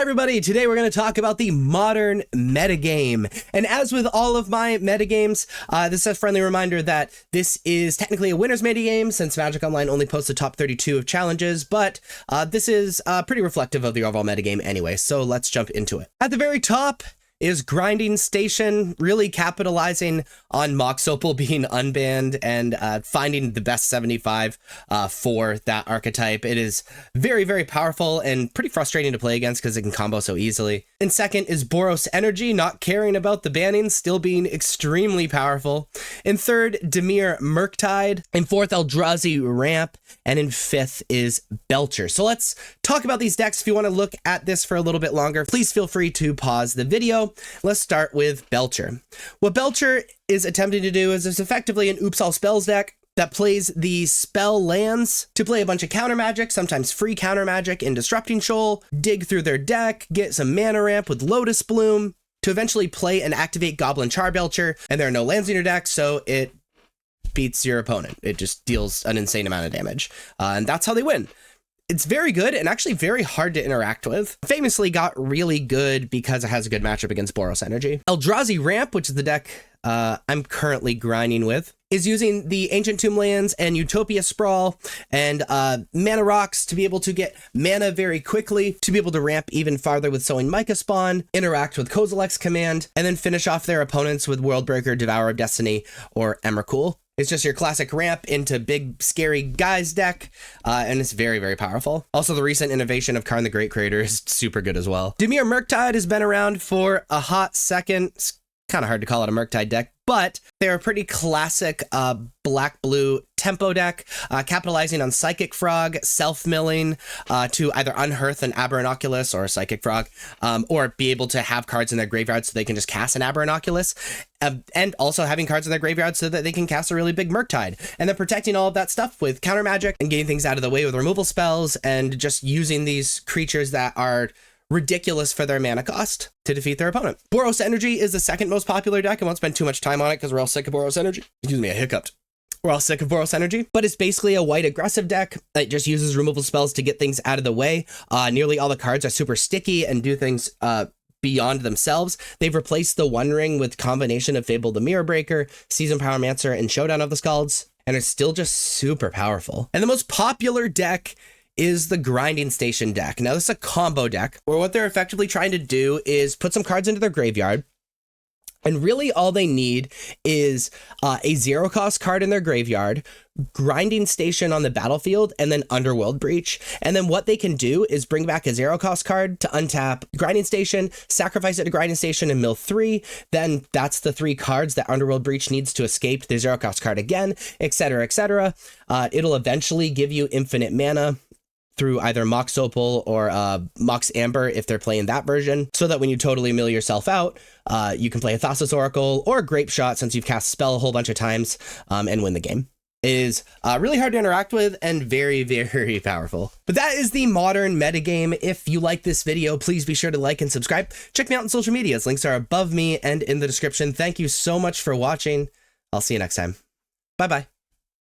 everybody, today we're going to talk about the modern metagame. And as with all of my metagames, this is a friendly reminder that this is technically a winner's metagame since Magic Online only posts the top 32 of challenges, but this is pretty reflective of the overall metagame anyway, so let's jump into it. At the very top is Grinding Station, really capitalizing on Mox Opal being unbanned and finding the best 75 for that archetype. It is very, very powerful and pretty frustrating to play against because it can combo so easily. In second is Boros Energy, not caring about the bannings, still being extremely powerful. In third, Dimir Murktide. In fourth, Eldrazi Ramp. And in fifth is Belcher. So let's talk about these decks. If you want to look at this for a little bit longer, please feel free to pause the video. Let's start with Belcher. What Belcher is attempting to do is it's effectively an Oops All Spells deck that plays the spell lands to play a bunch of counter magic, sometimes free counter magic in Disrupting Shoal, dig through their deck, get some mana ramp with Lotus Bloom to eventually play and activate Goblin Charbelcher. And there are no lands in your deck, so it beats your opponent. It just deals an insane amount of damage. And that's how they win. It's very good and actually very hard to interact with. Famously got really good because it has a good matchup against Boros Energy. Eldrazi Ramp, which is the deck I'm currently grinding with, is using the Ancient Tomb lands and Utopia Sprawl and mana rocks to be able to get mana very quickly, to be able to ramp even farther with Sowing Mica Spawn, interact with Kozilek's Command, and then finish off their opponents with Worldbreaker, Devourer of Destiny, or Emrakul. It's just your classic ramp into big, scary guys deck, and it's very, very powerful. Also, the recent innovation of Karn the Great Creator is super good as well. Dimir Murktide has been around for a hot second. It's kind of hard to call it a Murktide deck, but they're a pretty classic black-blue tempo deck, capitalizing on Psychic Frog, self-milling to either unhearth an Aberranoculus or a Psychic Frog, or be able to have cards in their graveyard so they can just cast an Aberranoculus, and also having cards in their graveyard so that they can cast a really big Murktide. And then protecting all of that stuff with counter magic and getting things out of the way with removal spells and just using these creatures that are ridiculous for their mana cost to defeat their opponent. Boros Energy is the second most popular deck. I won't spend too much time on it because we're all sick of Boros Energy. Excuse me, I hiccuped. We're all sick of Boros Energy, but it's basically a white aggressive deck that just uses removal spells to get things out of the way. Nearly all the cards are super sticky and do things beyond themselves. They've replaced the One Ring with combination of Fable the Mirror Breaker, Season Pyromancer, and Showdown of the Scalds, and it's still just super powerful. And the most popular deck is the Grinding Station deck. Now, this is a combo deck where what they're effectively trying to do is put some cards into their graveyard, and really all they need is a zero-cost card in their graveyard, Grinding Station on the battlefield, and then Underworld Breach. And then what they can do is bring back a zero-cost card to untap Grinding Station, sacrifice it to Grinding Station and mill 3. Then that's the 3 cards that Underworld Breach needs to escape the zero-cost card again, etc., etc. It'll eventually give you infinite mana through either Mox Opal or Mox Amber if they're playing that version, so that when you totally mill yourself out, you can play a Thassa's Oracle or a Grape Shot since you've cast Spell a whole bunch of times and win the game. It is really hard to interact with and very, very powerful. But that is the modern metagame. If you like this video, please be sure to like and subscribe. Check me out on social medias. Links are above me and in the description. Thank you so much for watching. I'll see you next time. Bye-bye.